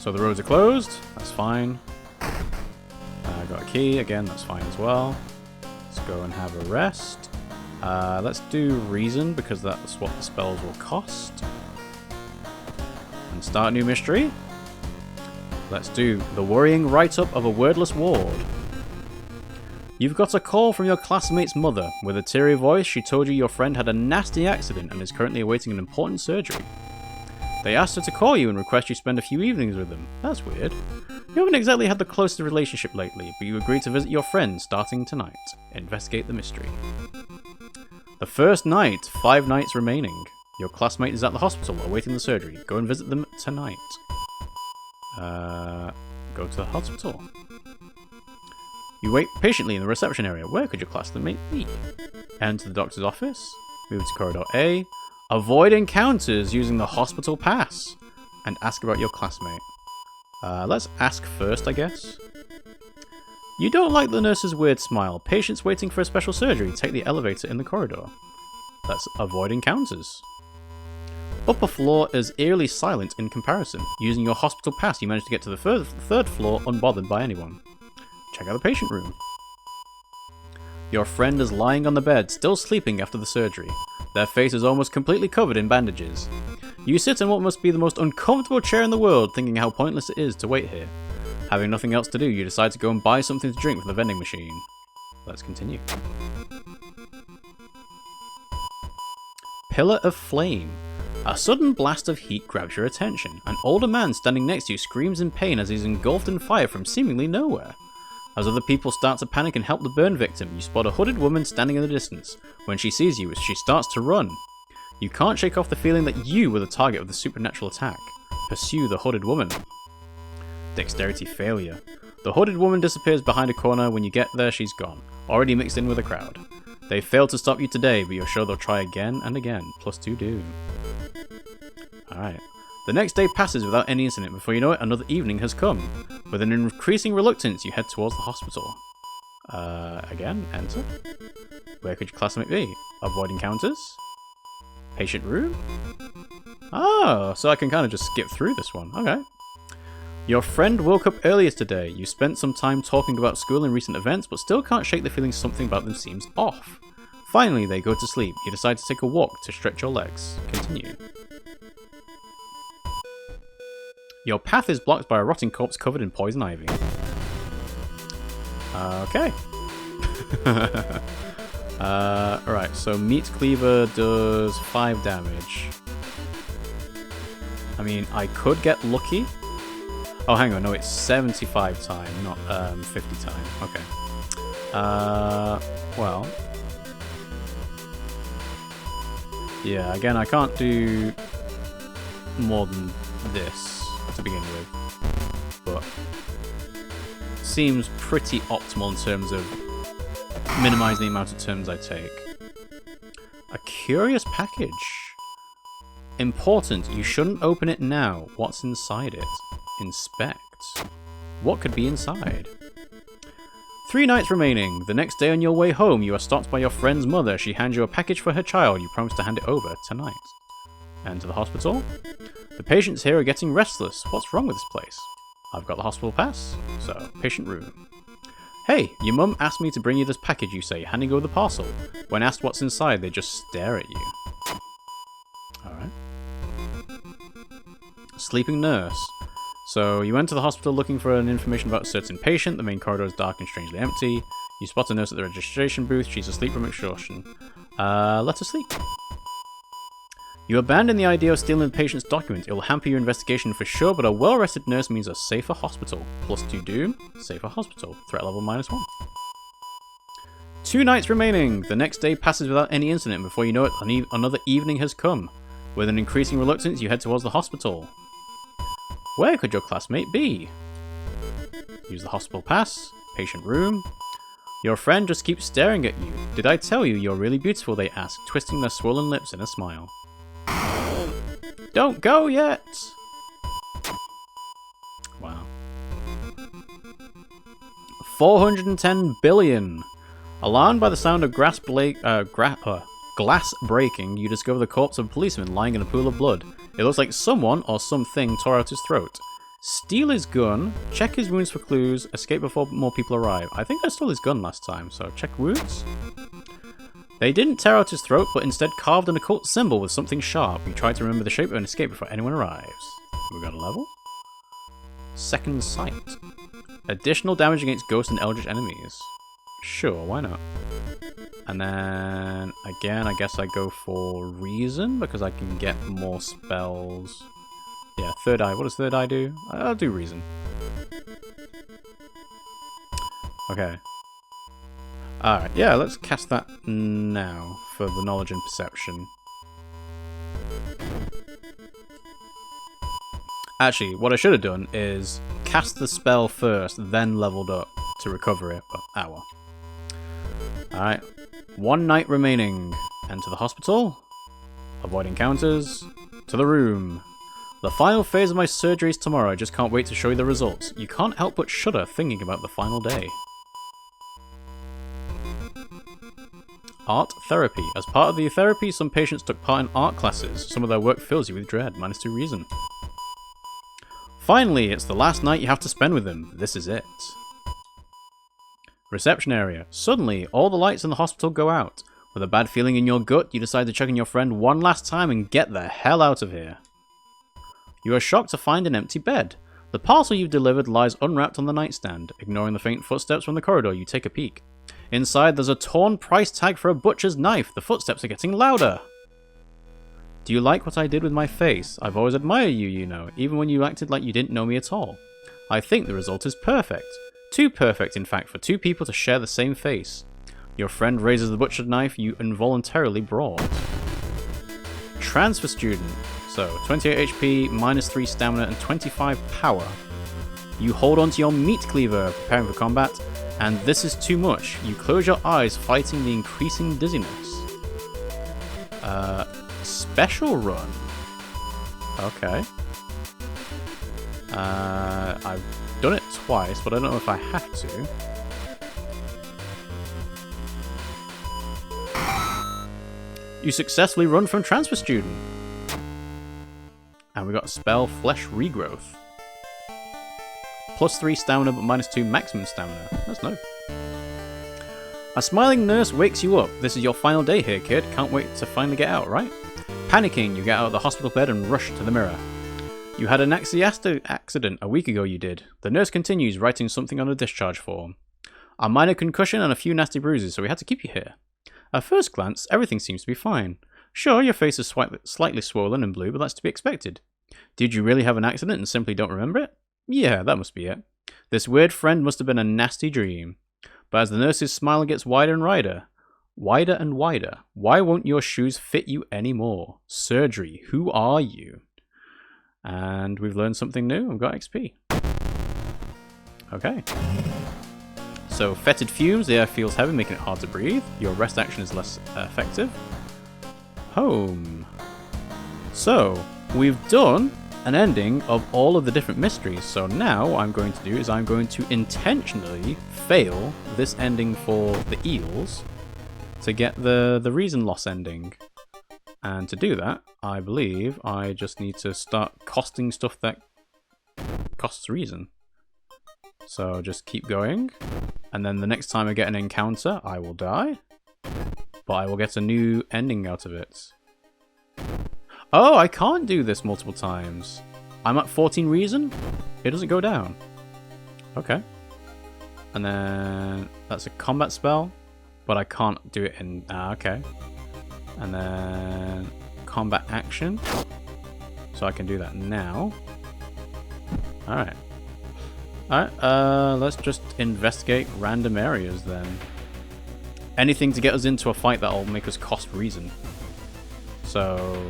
So the roads are closed. That's fine. Got a key. Again, that's fine as well. Let's go and have a rest. Let's do reason, because that's what the spells will cost. And start a new mystery. Let's do the worrying write-up of a wordless ward. You've got a call from your classmate's mother. With a teary voice, she told you your friend had a nasty accident and is currently awaiting an important surgery. They asked her to call you and request you spend a few evenings with them. That's weird. You haven't exactly had the closest relationship lately, but you agreed to visit your friend starting tonight. Investigate the mystery. The first night, 5 nights remaining. Your classmate is at the hospital awaiting the surgery. Go and visit them tonight. Go to the hospital. You wait patiently in the reception area. Where could your classmate be? Enter the doctor's office. Move to corridor A. Avoid encounters using the hospital pass. And ask about your classmate. Let's ask first, I guess. You don't like the nurse's weird smile. Patients waiting for a special surgery. Take the elevator in the corridor. Let's avoid encounters. Upper floor is eerily silent in comparison. Using your hospital pass, you manage to get to the third floor unbothered by anyone. Check out the patient room. Your friend is lying on the bed, still sleeping after the surgery. Their face is almost completely covered in bandages. You sit in what must be the most uncomfortable chair in the world, thinking how pointless it is to wait here. Having nothing else to do, you decide to go and buy something to drink from the vending machine. Let's continue. Pillar of Flame. A sudden blast of heat grabs your attention. An older man standing next to you screams in pain as he's engulfed in fire from seemingly nowhere. As other people start to panic and help the burn victim, you spot a hooded woman standing in the distance. When she sees you, she starts to run. You can't shake off the feeling that you were the target of the supernatural attack. Pursue the hooded woman. Dexterity failure. The hooded woman disappears behind a corner. When you get there, she's gone, already mixed in with the crowd. They failed to stop you today, but you're sure they'll try again and again. +2 doom. Alright. The next day passes without any incident. Before you know it, another evening has come. With an increasing reluctance, you head towards the hospital. Again, enter. Where could your classmate be? Avoid encounters? Patient room? Oh, so I can kind of just skip through this one. Okay. Your friend woke up earlier today. You spent some time talking about school and recent events, but still can't shake the feeling something about them seems off. Finally, they go to sleep. You decide to take a walk to stretch your legs. Continue. Your path is blocked by a rotting corpse covered in poison ivy. Okay. Right, so Meat Cleaver does 5 damage. I mean, I could get lucky. Oh, hang on, no, it's 75 time, not 50 time. Okay. Well. Yeah, again, I can't do more than this to begin with, but seems pretty optimal in terms of minimizing the amount of turns I take. A curious package. Important, you shouldn't open it now. What's inside it? Inspect. What could be inside? 3 nights remaining. The next day on your way home, you are stopped by your friend's mother. She hands you a package for her child. You promise to hand it over tonight. Enter the hospital. The patients here are getting restless. What's wrong with this place? I've got the hospital pass. So, patient room. Hey, your mum asked me to bring you this package, you say, handing over the parcel. When asked what's inside, they just stare at you. Alright. Sleeping nurse. So, you enter the hospital looking for information about a certain patient. The main corridor is dark and strangely empty. You spot a nurse at the registration booth. She's asleep from exhaustion. Let her sleep. You abandon the idea of stealing the patient's document. It will hamper your investigation for sure, but a well-rested nurse means a safer hospital. +2 doom, safer hospital. Threat level -1. 2 nights remaining. The next day passes without any incident. Before you know it, another evening has come. With an increasing reluctance, you head towards the hospital. Where could your classmate be? Use the hospital pass. Patient room. Your friend just keeps staring at you. Did I tell you you're really beautiful, they ask, twisting their swollen lips in a smile. Don't go yet! Wow. 410 billion! Alarmed by the sound of glass breaking, you discover the corpse of a policeman lying in a pool of blood. It looks like someone or something tore out his throat. Steal his gun, check his wounds for clues, escape before more people arrive. I think I stole his gun last time, so check wounds. They didn't tear out his throat, but instead carved an occult symbol with something sharp. You tried to remember the shape and escape before anyone arrives. We got a level. Second Sight. Additional damage against ghost and eldritch enemies. Sure, why not? And then, again, I guess I go for Reason, because I can get more spells. Yeah, Third Eye. What does Third Eye do? I'll do Reason. Okay. Alright, yeah, let's cast that now for the knowledge and perception. Actually, what I should have done is cast the spell first, then leveled up to recover it, but well. Alright, 1 night remaining. Enter the hospital. Avoid encounters. To the room. The final phase of my surgery is tomorrow. I just can't wait to show you the results. You can't help but shudder thinking about the final day. Art therapy. As part of the therapy, some patients took part in art classes. Some of their work fills you with dread. -2 reason. Finally, it's the last night you have to spend with them. This is it. Reception area. Suddenly, all the lights in the hospital go out. With a bad feeling in your gut, you decide to check on your friend one last time and get the hell out of here. You are shocked to find an empty bed. The parcel you've delivered lies unwrapped on the nightstand. Ignoring the faint footsteps from the corridor, you take a peek. Inside, there's a torn price tag for a butcher's knife. The footsteps are getting louder. Do you like what I did with my face? I've always admired you, you know, even when you acted like you didn't know me at all. I think the result is perfect. Too perfect, in fact, for 2 people to share the same face. Your friend raises the butcher knife you involuntarily brought. Transfer student. So, 28 HP, -3 stamina, and 25 power. You hold onto your meat cleaver, preparing for combat, and this is too much. You close your eyes, fighting the increasing dizziness. Special run. Okay. I've done it twice, but I don't know if I have to. You successfully run from transfer student. And we got spell Flesh Regrowth. +3 stamina, but -2 maximum stamina. That's nice. A smiling nurse wakes you up. This is your final day here, kid. Can't wait to finally get out, right? Panicking, you get out of the hospital bed and rush to the mirror. You had an accident a week ago, you did. The nurse continues, writing something on a discharge form. A minor concussion and a few nasty bruises, so we had to keep you here. At first glance, everything seems to be fine. Sure, your face is slightly swollen and blue, but that's to be expected. Did you really have an accident and simply don't remember it? Yeah, that must be it. This weird friend must have been a nasty dream. But as the nurse's smile gets wider and wider, why won't your shoes fit you anymore? Surgery, who are you? And we've learned something new. We've got XP. Okay. So, fetid fumes, the air feels heavy, making it hard to breathe. Your rest action is less effective. Home. So, we've done an ending of all of the different mysteries. So now what I'm going to do is I'm going to intentionally fail this ending for the eels to get the reason loss ending. And to do that, I believe I just need to start costing stuff that costs reason. So just keep going. And then the next time I get an encounter, I will die. But I will get a new ending out of it. Oh, I can't do this multiple times. I'm at 14 reason. It doesn't go down. Okay. And then that's a combat spell, but I can't do it in... okay. And then combat action. So I can do that now. Alright. Alright, let's just investigate random areas then. Anything to get us into a fight that'll make us cost reason. So...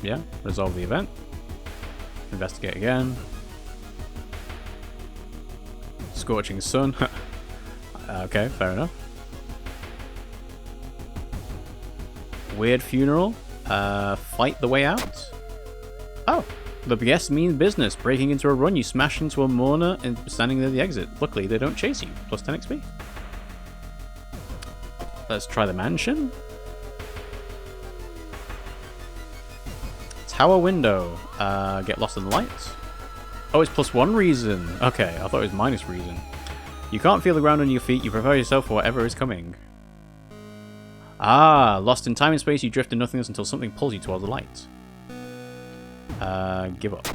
yeah, resolve the event. Investigate again. Scorching sun. Okay, fair enough. Weird funeral. Fight the way out. Oh, the guests mean business. Breaking into a run, you smash into a mourner and standing near the exit. Luckily, they don't chase you. Plus 10 XP. Let's try the mansion. Tower window. Get lost in the light. Oh, it's +1 reason. Okay, I thought it was minus reason. You can't feel the ground under your feet. You prepare yourself for whatever is coming. Ah, lost in time and space, you drift in nothingness until something pulls you towards the light. Give up.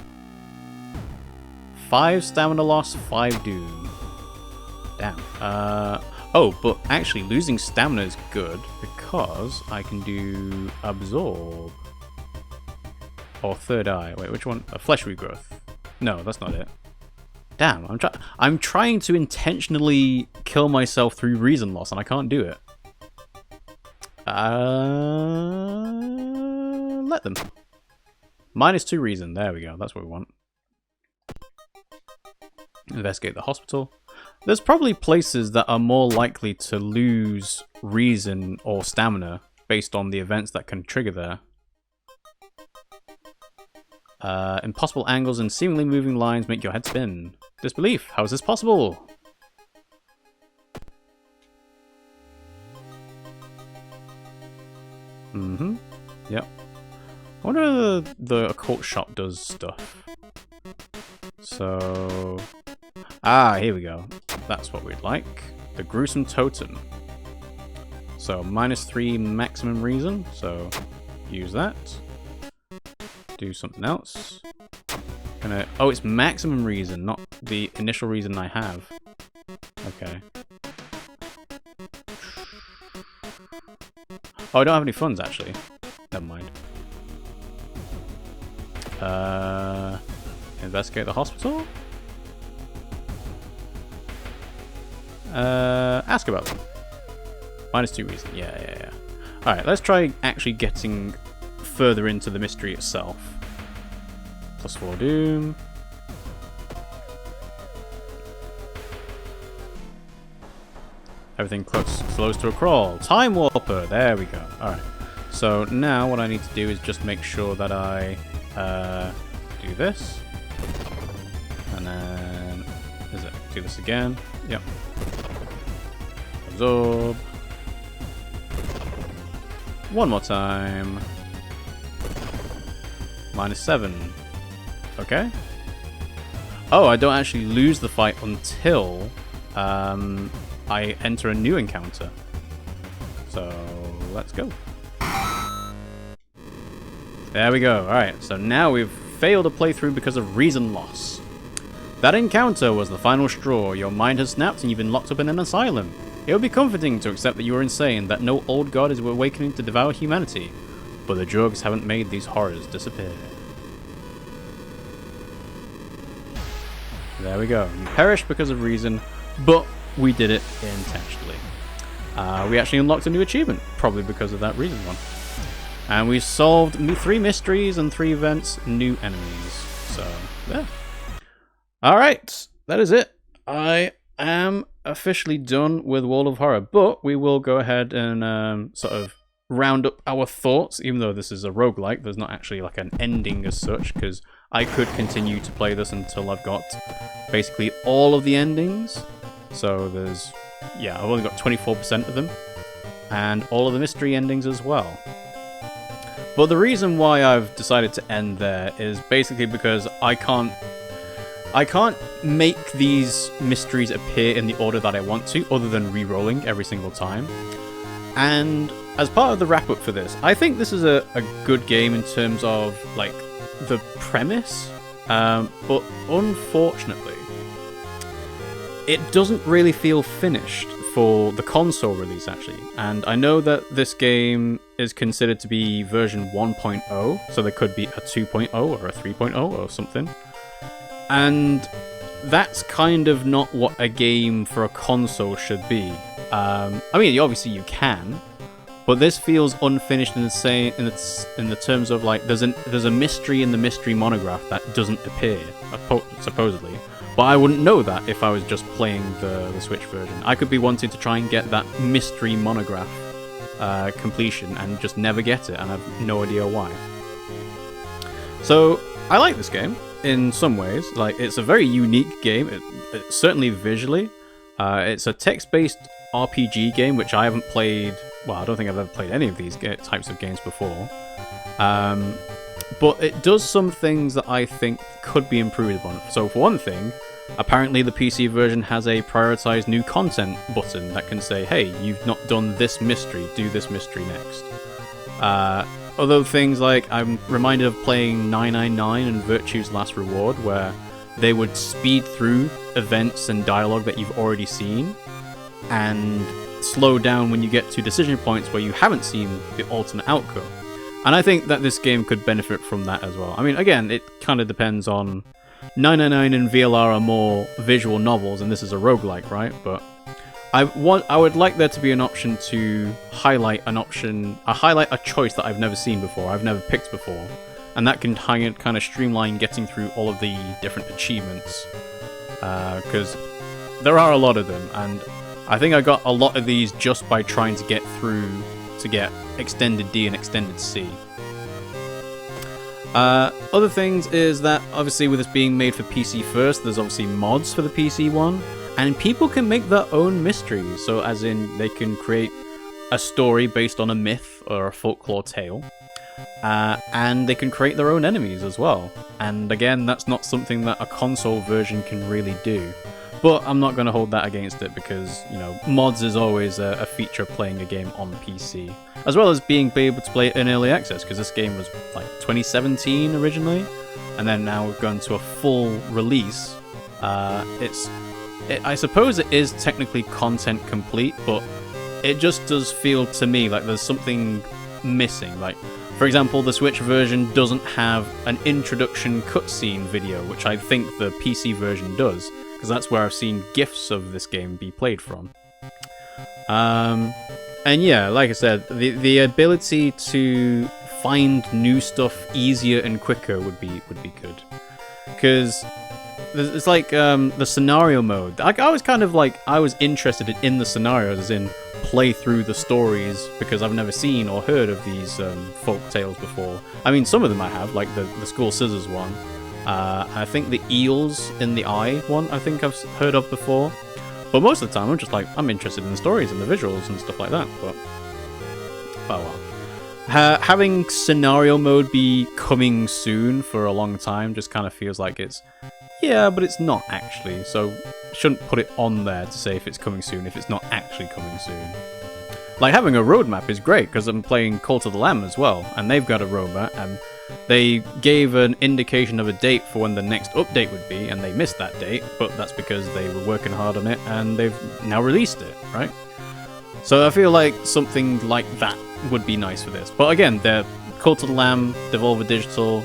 5 stamina loss, 5 doom. Damn. Oh, but actually losing stamina is good because I can do absorb. Or third eye. Wait, which one? Flesh regrowth. No, that's not it. Damn, I'm trying to intentionally kill myself through reason loss and I can't do it. Let them. -2 reason. There we go. That's what we want. Investigate the hospital. There's probably places that are more likely to lose reason or stamina based on the events that can trigger there. Impossible angles and seemingly moving lines make your head spin. Disbelief. How is this possible? Yep. I wonder if the occult shop does stuff. So... Ah, here we go. That's what we'd like. The gruesome totem. So, -3 maximum reason. So, use that. Do something else. Oh, it's maximum reason, not the initial reason I have. Okay. Oh, I don't have any funds, actually. Never mind. Investigate the hospital? Ask about them. -2 reason. Yeah. Alright, let's try actually getting further into the mystery itself. +4 doom. Everything slows to a crawl. Time warper. There we go. Alright. So now what I need to do is just make sure that I do this. And then... Is it? Do this again. Yep. Absorb. One more time. -7. Okay. Oh, I don't actually lose the fight until I enter a new encounter. So, let's go. There we go. Alright, so now we've failed a playthrough because of reason loss. That encounter was the final straw. Your mind has snapped and you've been locked up in an asylum. It would be comforting to accept that you are insane, that no old god is awakening to devour humanity. But the drugs haven't made these horrors disappear. There we go. You perished because of reason, but we did it intentionally. We actually unlocked a new achievement, probably because of that reason one. And we solved 3 mysteries and 3 events, new enemies. So, yeah. Alright, that is it. I am officially done with World of Horror, but we will go ahead and sort of round up our thoughts, even though this is a roguelike. There's not actually like an ending as such, because I could continue to play this until I've got basically all of the endings. So there's, yeah, I've only got 24% of them, and all of the mystery endings as well. But the reason why I've decided to end there is basically because I can't make these mysteries appear in the order that I want to, other than re-rolling every single time. And as part of the wrap-up for this, I think this is a good game in terms of, like, the premise, but unfortunately, it doesn't really feel finished for the console release, actually. And I know that this game is considered to be version 1.0, so there could be a 2.0 or a 3.0 or something. And that's kind of not what a game for a console should be. I mean, obviously you can, but this feels unfinished in the terms of, like, there's a mystery in the mystery monograph that doesn't appear, supposedly. But I wouldn't know that if I was just playing the Switch version. I could be wanting to try and get that mystery monograph completion and just never get it, and I have no idea why. So I like this game in some ways. Like, it's a very unique game, it certainly visually. It's a text-based RPG game, which I haven't played. Well, I don't think I've ever played any of these types of games before. but it does some things that I think could be improved upon. So for one thing, apparently the PC version has a prioritize new content button that can say, hey, you've not done this mystery, do this mystery next. Other things like, I'm reminded of playing 999 and Virtue's Last Reward, where they would speed through events and dialogue that you've already seen, and slow down when you get to decision points where you haven't seen the alternate outcome. And I think that this game could benefit from that as well. I mean, again, it kind of depends on... 999 and VLR are more visual novels, and this is a roguelike, right? But I would like there to be an option to highlight a choice that I've never seen before, I've never picked before, and that can kind of streamline getting through all of the different achievements, because there are a lot of them, and I think I got a lot of these just by trying to get through to get Extended D and Extended C. Other things is that, obviously with this being made for PC first, there's obviously mods for the PC one, and people can make their own mysteries, so as in, they can create a story based on a myth or a folklore tale, and they can create their own enemies as well, and again, that's not something that a console version can really do. But I'm not going to hold that against it because, you know, mods is always a feature of playing a game on PC. As well as being able to play it in early access, because this game was like 2017 originally, and then now we've gone to a full release. I suppose it is technically content complete, but it just does feel to me like there's something missing. Like, for example, the Switch version doesn't have an introduction cutscene video, which I think the PC version does, because that's where I've seen GIFs of this game be played from. And yeah, like I said, the ability to find new stuff easier and quicker would be good. Because it's like the scenario mode. I was interested in the scenarios, as in play through the stories, because I've never seen or heard of these folk tales before. I mean, some of them I have, like the School Scissors one. I think the Eels in the Eye one, I think I've heard of before. But most of the time, I'm interested in the stories and the visuals and stuff like that. But oh well. Having scenario mode be coming soon for a long time just kind of feels like it's, yeah, but it's not actually. So shouldn't put it on there to say if it's coming soon if it's not actually coming soon. Like, having a roadmap is great, because I'm playing Cult of the Lamb as well, and they've got a roadmap, and they gave an indication of a date for when the next update would be, and they missed that date, but that's because they were working hard on it, and they've now released it, right? So I feel like something like that would be nice for this. But again, the Cult of the Lamb, Devolver Digital,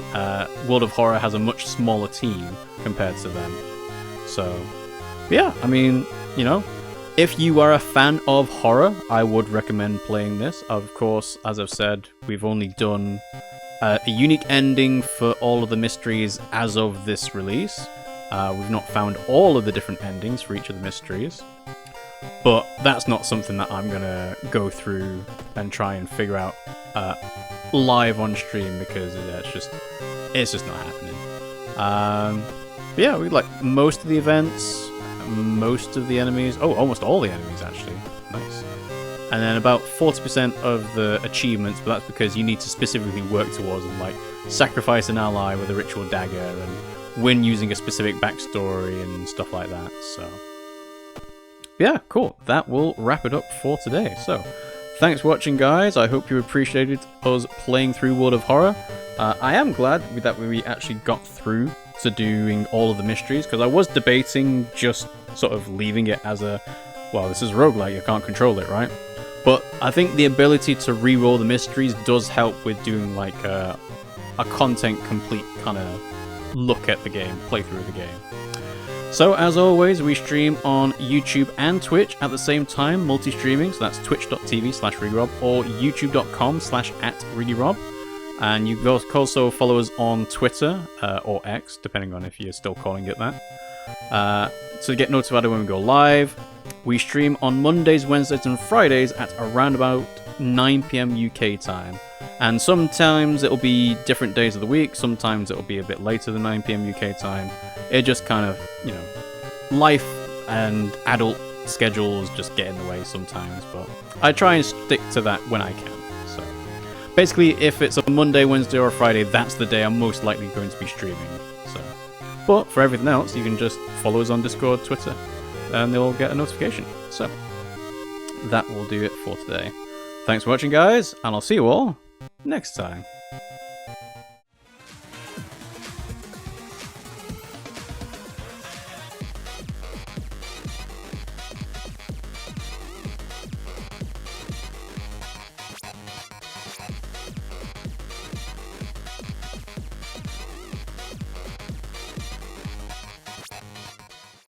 World of Horror has a much smaller team compared to them. So, yeah, I mean, you know, if you are a fan of horror, I would recommend playing this. Of course, as I've said, we've only done a unique ending for all of the mysteries as of this release. We've not found all of the different endings for each of the mysteries. But that's not something that I'm going to go through and try and figure out live on stream, because it's just not happening. But yeah, we like most of the events, most of the enemies. Oh, almost all the enemies, actually. Nice. And then about 40% of the achievements, but that's because you need to specifically work towards them, like sacrifice an ally with a ritual dagger and win using a specific backstory and stuff like that. So yeah, cool. That will wrap it up for today. So thanks for watching, guys. I hope you appreciated us playing through World of Horror. I am glad that we actually got through to doing all of the mysteries, because I was debating just sort of leaving it as a, well, this is roguelike, you can't control it, right? But I think the ability to re-roll the mysteries does help with doing like a content complete kind of look at the game, playthrough of the game. So as always, we stream on YouTube and Twitch at the same time, multi-streaming, so that's twitch.tv/RiggyRob or youtube.com/@RiggyRob. And you can also follow us on Twitter, or X, depending on if you're still calling it that, to get notified when we go live. We stream on Mondays, Wednesdays, and Fridays at around about 9 PM UK time. And sometimes it'll be different days of the week, sometimes it'll be a bit later than 9 PM UK time. It just kind of, you know, life and adult schedules just get in the way sometimes, but I try and stick to that when I can. So, basically, if it's a Monday, Wednesday, or Friday, that's the day I'm most likely going to be streaming. So, but for everything else, you can just follow us on Discord, Twitter, and they'll get a notification. So, that will do it for today. Thanks for watching, guys, and I'll see you all next time.